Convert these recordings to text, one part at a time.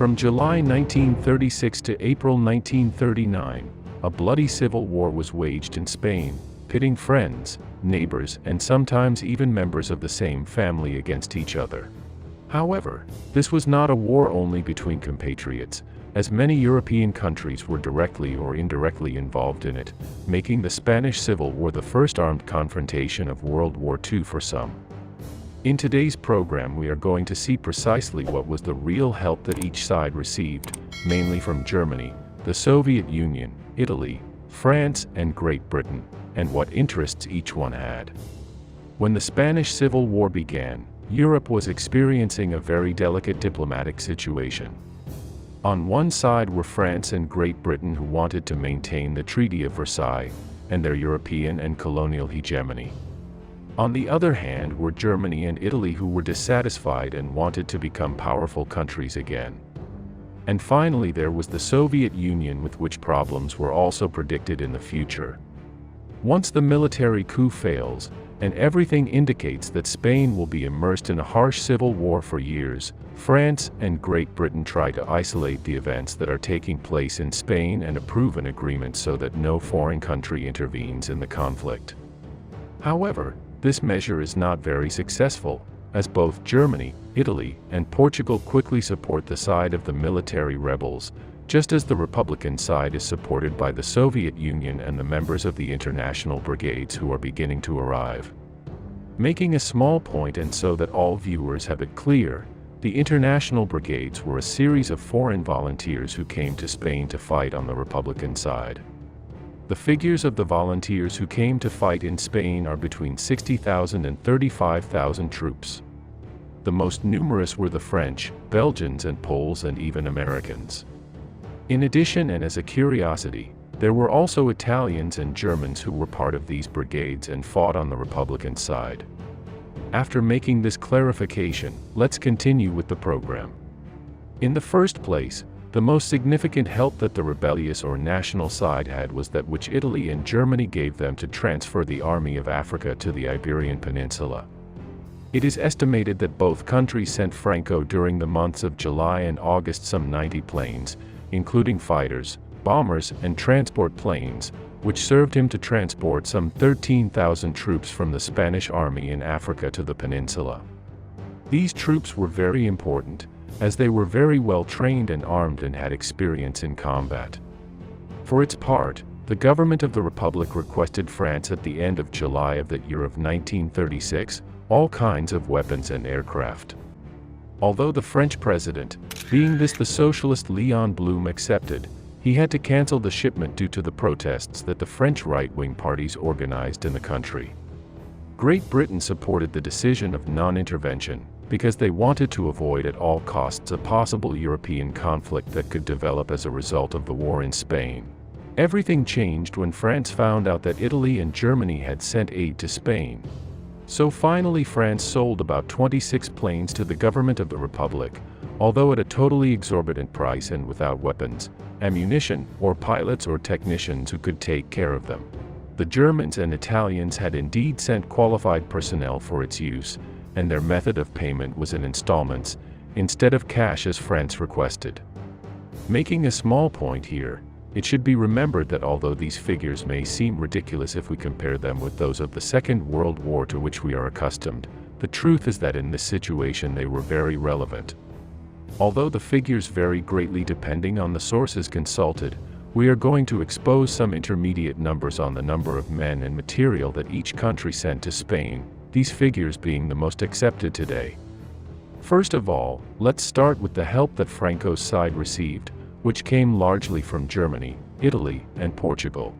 From July 1936 to April 1939, a bloody civil war was waged in Spain, pitting friends, neighbors, and sometimes even members of the same family against each other. However, this was not a war only between compatriots, as many European countries were directly or indirectly involved in it, making the Spanish Civil War the first armed confrontation of World War II for some. In today's program, we are going to see precisely what was the real help that each side received, mainly from Germany, the Soviet Union, Italy, France, and Great Britain, and what interests each one had. When the Spanish Civil War began, Europe was experiencing a very delicate diplomatic situation. On one side were France and Great Britain, who wanted to maintain the Treaty of Versailles and their European and colonial hegemony. On the other hand were Germany and Italy, who were dissatisfied and wanted to become powerful countries again. And finally there was the Soviet Union, with which problems were also predicted in the future. Once the military coup fails, and everything indicates that Spain will be immersed in a harsh civil war for years, France and Great Britain try to isolate the events that are taking place in Spain and approve an agreement so that no foreign country intervenes in the conflict. However, this measure is not very successful, as both Germany, Italy, and Portugal quickly support the side of the military rebels, just as the Republican side is supported by the Soviet Union and the members of the international brigades who are beginning to arrive. Making a small point, and so that all viewers have it clear, the international brigades were a series of foreign volunteers who came to Spain to fight on the Republican side. The figures of the volunteers who came to fight in Spain are between 60,000 and 35,000 troops. The most numerous were the French, Belgians, and Poles, and even Americans. In addition, and as a curiosity, there were also Italians and Germans who were part of these brigades and fought on the Republican side. After making this clarification, let's continue with the program. In the first place, the most significant help that the rebellious or national side had was that which Italy and Germany gave them to transfer the Army of Africa to the Iberian Peninsula. It is estimated that both countries sent Franco during the months of July and August some 90 planes, including fighters, bombers, and transport planes, which served him to transport some 13,000 troops from the Spanish army in Africa to the peninsula. These troops were very important, as they were very well trained and armed and had experience in combat. For its part, the government of the Republic requested France at the end of July of that year of 1936, all kinds of weapons and aircraft. Although the French president, being this the socialist Léon Blum, accepted, he had to cancel the shipment due to the protests that the French right-wing parties organized in the country. Great Britain supported the decision of non-intervention, because they wanted to avoid at all costs a possible European conflict that could develop as a result of the war in Spain. Everything changed when France found out that Italy and Germany had sent aid to Spain. So finally France sold about 26 planes to the government of the Republic, although at a totally exorbitant price and without weapons, ammunition, or pilots or technicians who could take care of them. The Germans and Italians had indeed sent qualified personnel for its use, and their method of payment was in installments, instead of cash as France requested. Making a small point here, it should be remembered that although these figures may seem ridiculous if we compare them with those of the Second World War to which we are accustomed, the truth is that in this situation they were very relevant. Although the figures vary greatly depending on the sources consulted, we are going to expose some intermediate numbers on the number of men and material that each country sent to Spain, these figures being the most accepted today. First of all, let's start with the help that Franco's side received, which came largely from Germany, Italy, and Portugal.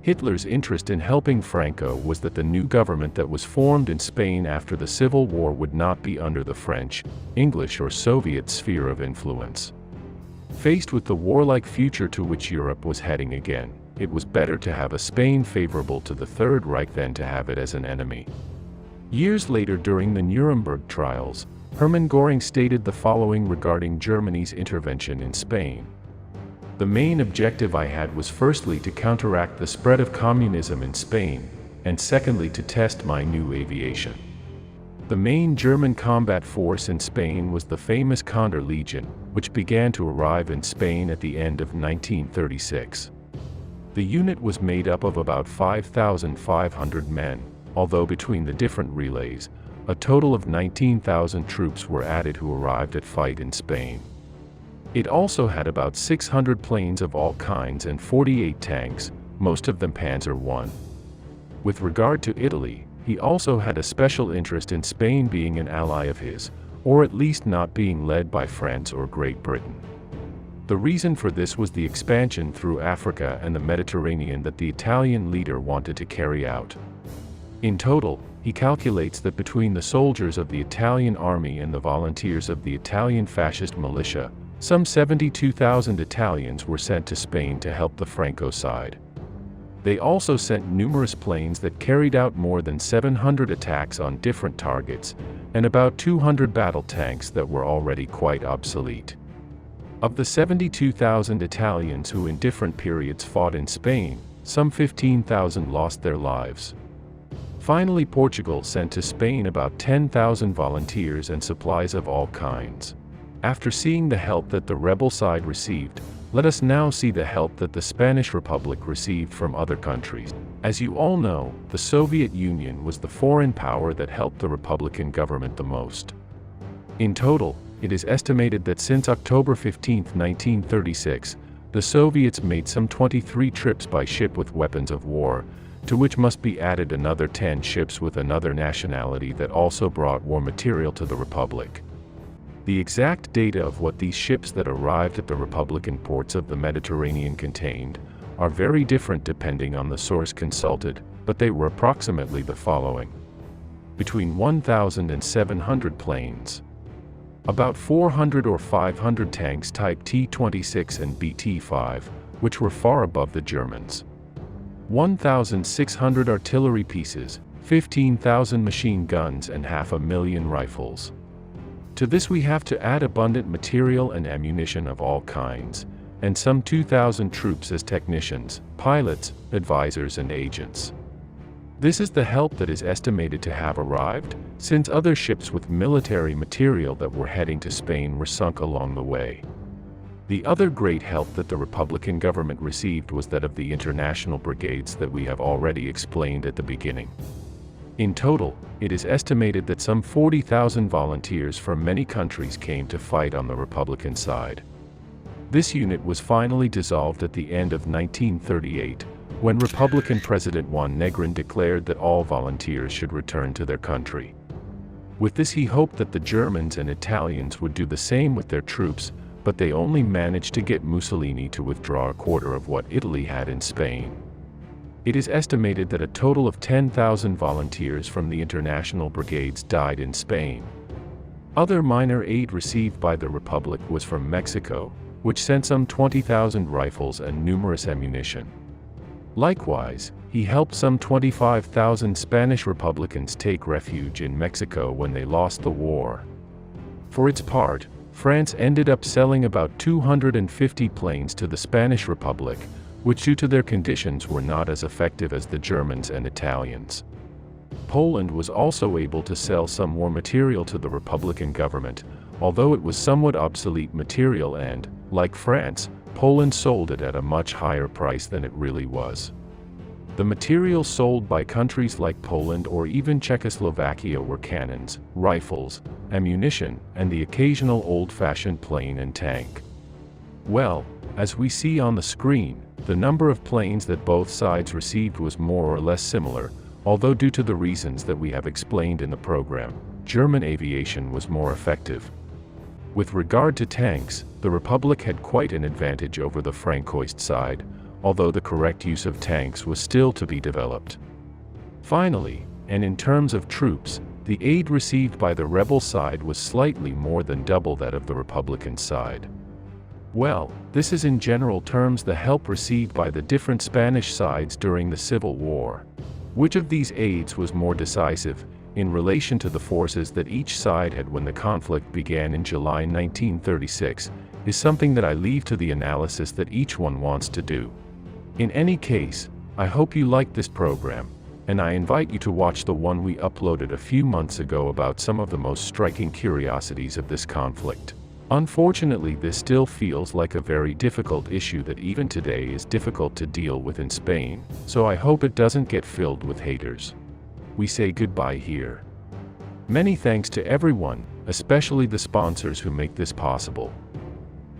Hitler's interest in helping Franco was that the new government that was formed in Spain after the Civil War would not be under the French, English, or Soviet sphere of influence. Faced with the warlike future to which Europe was heading again, it was better to have a Spain favorable to the Third Reich than to have it as an enemy. Years later, during the Nuremberg trials, Hermann Göring stated the following regarding Germany's intervention in Spain. The main objective I had was firstly to counteract the spread of communism in Spain, and secondly to test my new aviation. The main German combat force in Spain was the famous Condor Legion, which began to arrive in Spain at the end of 1936. The unit was made up of about 5,500 men, although between the different relays, a total of 19,000 troops were added who arrived at fight in Spain. It also had about 600 planes of all kinds and 48 tanks, most of them Panzer I. With regard to Italy, he also had a special interest in Spain being an ally of his, or at least not being led by France or Great Britain. The reason for this was the expansion through Africa and the Mediterranean that the Italian leader wanted to carry out. In total, he calculates that between the soldiers of the Italian army and the volunteers of the Italian fascist militia, some 72,000 Italians were sent to Spain to help the Franco side. They also sent numerous planes that carried out more than 700 attacks on different targets, and about 200 battle tanks that were already quite obsolete. Of the 72,000 Italians who in different periods fought in Spain, some 15,000 lost their lives. Finally, Portugal sent to Spain about 10,000 volunteers and supplies of all kinds. After seeing the help that the rebel side received, let us now see the help that the Spanish Republic received from other countries. As you all know, the Soviet Union was the foreign power that helped the Republican government the most. In total, it is estimated that since October 15, 1936, the Soviets made some 23 trips by ship with weapons of war, to which must be added another 10 ships with another nationality that also brought war material to the Republic. The exact data of what these ships that arrived at the Republican ports of the Mediterranean contained are very different depending on the source consulted, but they were approximately the following. Between 1,000 and 700 planes. About 400 or 500 tanks type T-26 and BT-5, which were far above the Germans. 1,600 artillery pieces, 15,000 machine guns and 500,000 rifles. To this we have to add abundant material and ammunition of all kinds, and some 2,000 troops as technicians, pilots, advisors and agents. This is the help that is estimated to have arrived, since other ships with military material that were heading to Spain were sunk along the way. The other great help that the Republican government received was that of the international brigades that we have already explained at the beginning. In total, it is estimated that some 40,000 volunteers from many countries came to fight on the Republican side. This unit was finally dissolved at the end of 1938, when Republican President Juan Negrin declared that all volunteers should return to their country. With this he hoped that the Germans and Italians would do the same with their troops, but they only managed to get Mussolini to withdraw a quarter of what Italy had in Spain. It is estimated that a total of 10,000 volunteers from the international brigades died in Spain. Other minor aid received by the Republic was from Mexico, which sent some 20,000 rifles and numerous ammunition. Likewise, he helped some 25,000 Spanish Republicans take refuge in Mexico when they lost the war. For its part, France ended up selling about 250 planes to the Spanish Republic, which due to their conditions were not as effective as the Germans and Italians. Poland was also able to sell some war material to the Republican government, although it was somewhat obsolete material and, like France, Poland sold it at a much higher price than it really was. The material sold by countries like Poland or even Czechoslovakia were cannons, rifles, ammunition, and the occasional old-fashioned plane and tank. Well, as we see on the screen, the number of planes that both sides received was more or less similar, although due to the reasons that we have explained in the program, German aviation was more effective. With regard to tanks, the Republic had quite an advantage over the Francoist side, although the correct use of tanks was still to be developed. Finally, and in terms of troops, the aid received by the rebel side was slightly more than double that of the Republican side. Well, this is in general terms the help received by the different Spanish sides during the Civil War. Which of these aids was more decisive, in relation to the forces that each side had when the conflict began in July 1936, is something that I leave to the analysis that each one wants to do. In any case, I hope you liked this program, and I invite you to watch the one we uploaded a few months ago about some of the most striking curiosities of this conflict. Unfortunately, this still feels like a very difficult issue that even today is difficult to deal with in Spain, so I hope it doesn't get filled with haters. We say goodbye here. Many thanks to everyone, especially the sponsors who make this possible.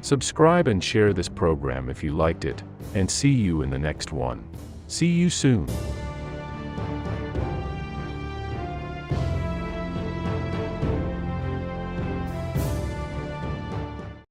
Subscribe and share this program if you liked it, and see you in the next one. See you soon.